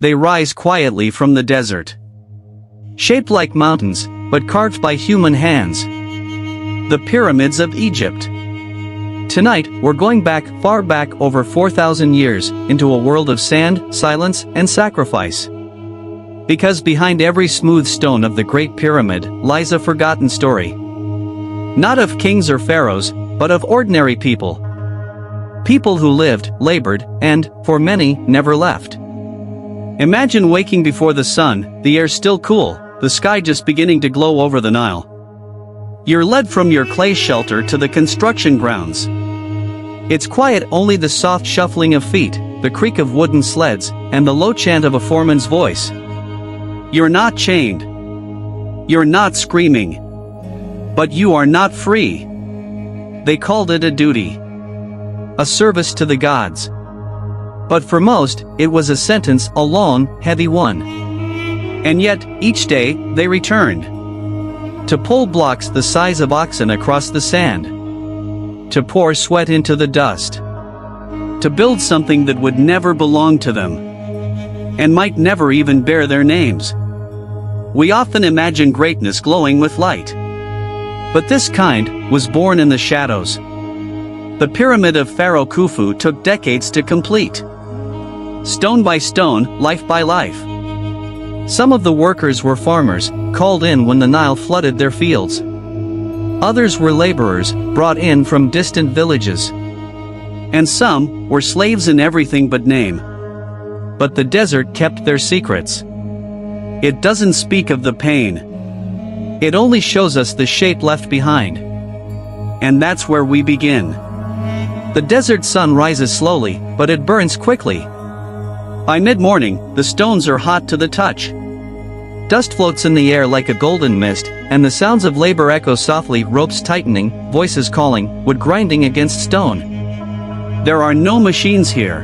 They rise quietly from the desert. Shaped like mountains, but carved by human hands. The Pyramids of Egypt. Tonight, we're going back, far back over 4,000 years, into a world of sand, silence, and sacrifice. Because behind every smooth stone of the Great Pyramid lies a forgotten story. Not of kings or pharaohs, but of ordinary people. People who lived, labored, and, for many, never left. Imagine waking before the sun, the air still cool, the sky just beginning to glow over the Nile. You're led from your clay shelter to the construction grounds. It's quiet, only the soft shuffling of feet, the creak of wooden sleds, and the low chant of a foreman's voice. You're not chained. You're not screaming. But you are not free. They called it a duty. A service to the gods. But for most, it was a sentence, a long, heavy one. And yet, each day, they returned. To pull blocks the size of oxen across the sand. To pour sweat into the dust. To build something that would never belong to them. And might never even bear their names. We often imagine greatness glowing with light. But this kind was born in the shadows. The pyramid of Pharaoh Khufu took decades to complete. Stone by stone, life by life. Some of the workers were farmers, called in when the Nile flooded their fields. Others were laborers, brought in from distant villages. And some were slaves in everything but name. But the desert kept their secrets. It doesn't speak of the pain. It only shows us the shape left behind. And that's where we begin. The desert sun rises slowly, but it burns quickly. By mid-morning, the stones are hot to the touch. Dust floats in the air like a golden mist, and the sounds of labor echo softly, ropes tightening, voices calling, wood grinding against stone. There are no machines here.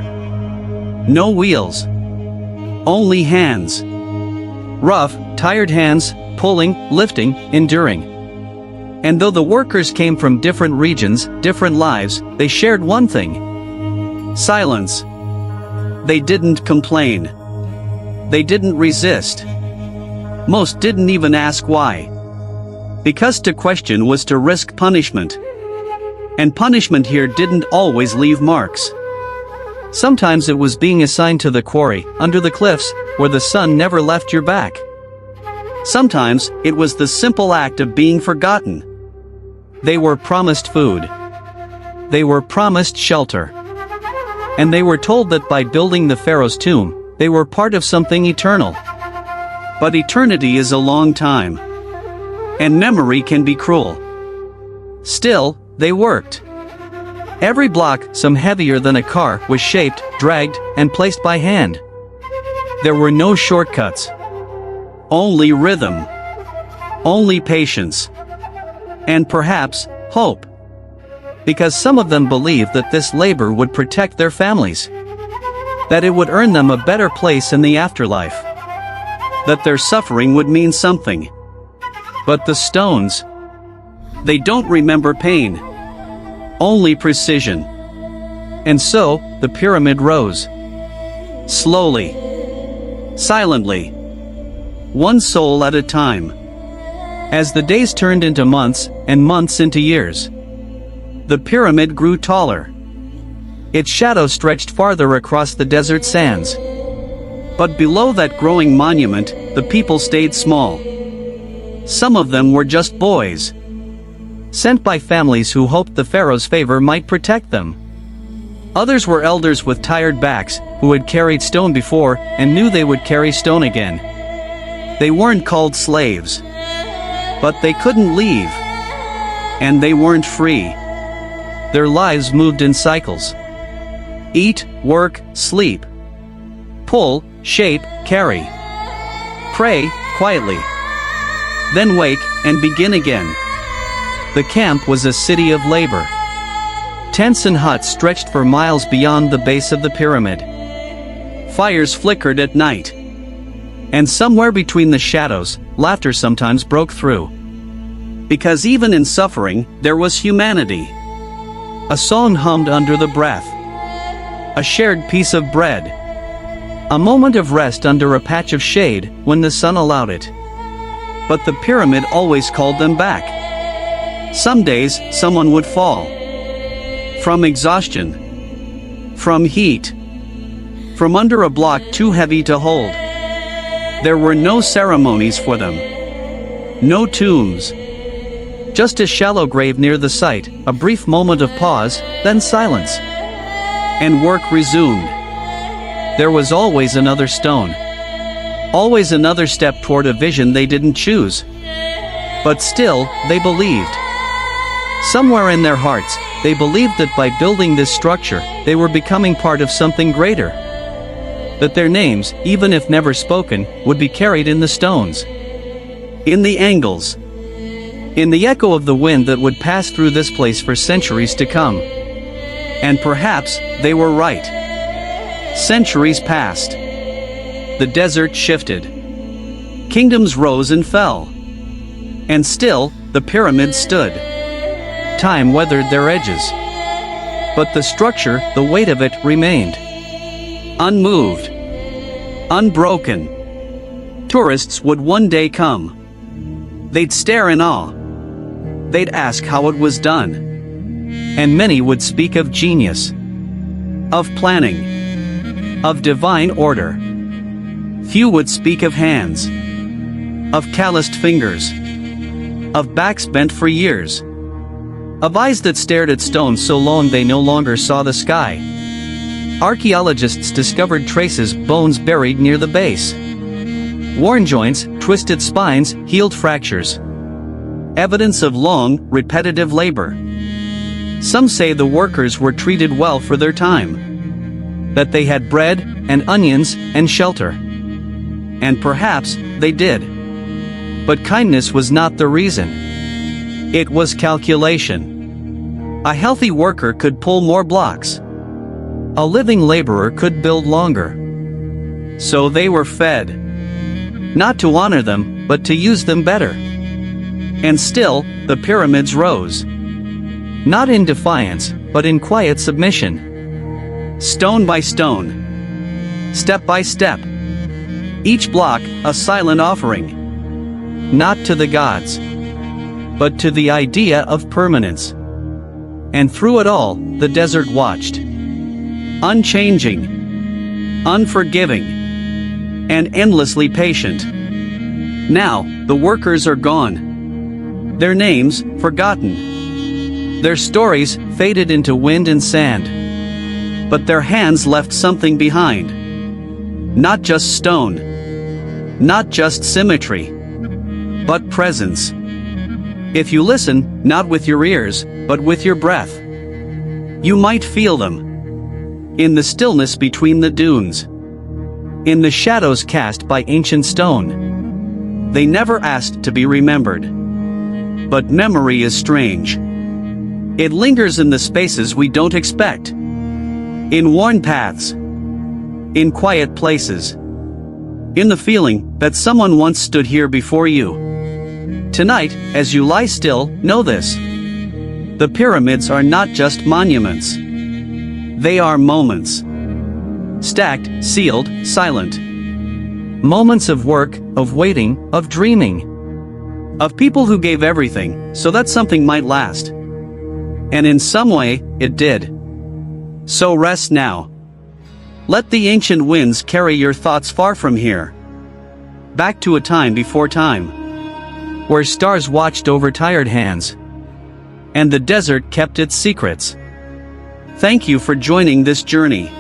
No wheels. Only hands. Rough, tired hands, pulling, lifting, enduring. And though the workers came from different regions, different lives, they shared one thing. Silence. They didn't complain. They didn't resist. Most didn't even ask why. Because to question was to risk punishment. And punishment here didn't always leave marks. Sometimes it was being assigned to the quarry, under the cliffs, where the sun never left your back. Sometimes, it was the simple act of being forgotten. They were promised food. They were promised shelter. And they were told that by building the pharaoh's tomb, they were part of something eternal. But eternity is a long time. And memory can be cruel. Still, they worked. Every block, some heavier than a car, was shaped, dragged, and placed by hand. There were no shortcuts. Only rhythm. Only patience. And perhaps, hope. Because some of them believed that this labor would protect their families. That it would earn them a better place in the afterlife. That their suffering would mean something. But the stones, they don't remember pain. Only precision. And so, the pyramid rose. Slowly. Silently. One soul at a time. As the days turned into months, and months into years, the pyramid grew taller. Its shadow stretched farther across the desert sands. But below that growing monument, the people stayed small. Some of them were just boys. Sent by families who hoped the pharaoh's favor might protect them. Others were elders with tired backs, who had carried stone before, and knew they would carry stone again. They weren't called slaves. But they couldn't leave. And they weren't free. Their lives moved in cycles. Eat, work, sleep. Pull, shape, carry. Pray, quietly. Then wake, and begin again. The camp was a city of labor. Tents and huts stretched for miles beyond the base of the pyramid. Fires flickered at night. And somewhere between the shadows, laughter sometimes broke through. Because even in suffering, there was humanity. A song hummed under the breath. A shared piece of bread. A moment of rest under a patch of shade when the sun allowed it. But the pyramid always called them back. Some days, someone would fall. From exhaustion. From heat. From under a block too heavy to hold. There were no ceremonies for them. No tombs. Just a shallow grave near the site, a brief moment of pause, then silence. And work resumed. There was always another stone. Always another step toward a vision they didn't choose. But still, they believed. Somewhere in their hearts, they believed that by building this structure, they were becoming part of something greater. That their names, even if never spoken, would be carried in the stones. In the angles. In the echo of the wind that would pass through this place for centuries to come. And perhaps, they were right. Centuries passed. The desert shifted. Kingdoms rose and fell. And still, the pyramids stood. Time weathered their edges. But the structure, the weight of it, remained. Unmoved. Unbroken. Tourists would one day come. They'd stare in awe. They'd ask how it was done. And many would speak of genius. Of planning. Of divine order. Few would speak of hands. Of calloused fingers. Of backs bent for years. Of eyes that stared at stones so long they no longer saw the sky. Archaeologists discovered traces, bones buried near the base. Worn joints, twisted spines, healed fractures. Evidence of long, repetitive labor. Some say the workers were treated well for their time. That they had bread, and onions, and shelter. And perhaps, they did. But kindness was not the reason. It was calculation. A healthy worker could pull more blocks. A living laborer could build longer. So they were fed. Not to honor them, but to use them better. And still, the pyramids rose. Not in defiance, but in quiet submission. Stone by stone. Step by step. Each block, a silent offering. Not to the gods, but to the idea of permanence. And through it all, the desert watched. Unchanging. Unforgiving. And endlessly patient. Now, the workers are gone. Their names, forgotten. Their stories, faded into wind and sand. But their hands left something behind. Not just stone. Not just symmetry. But presence. If you listen, not with your ears, but with your breath, you might feel them. In the stillness between the dunes. In the shadows cast by ancient stone. They never asked to be remembered. But memory is strange. It lingers in the spaces we don't expect. In worn paths. In quiet places. In the feeling that someone once stood here before you. Tonight, as you lie still, know this. The pyramids are not just monuments. They are moments. Stacked, sealed, silent. Moments of work, of waiting, of dreaming. Of people who gave everything, so that something might last. And in some way, it did. So rest now. Let the ancient winds carry your thoughts far from here. Back to a time before time. Where stars watched over tired hands. And the desert kept its secrets. Thank you for joining this journey.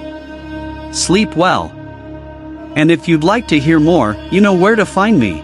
Sleep well. And if you'd like to hear more, you know where to find me.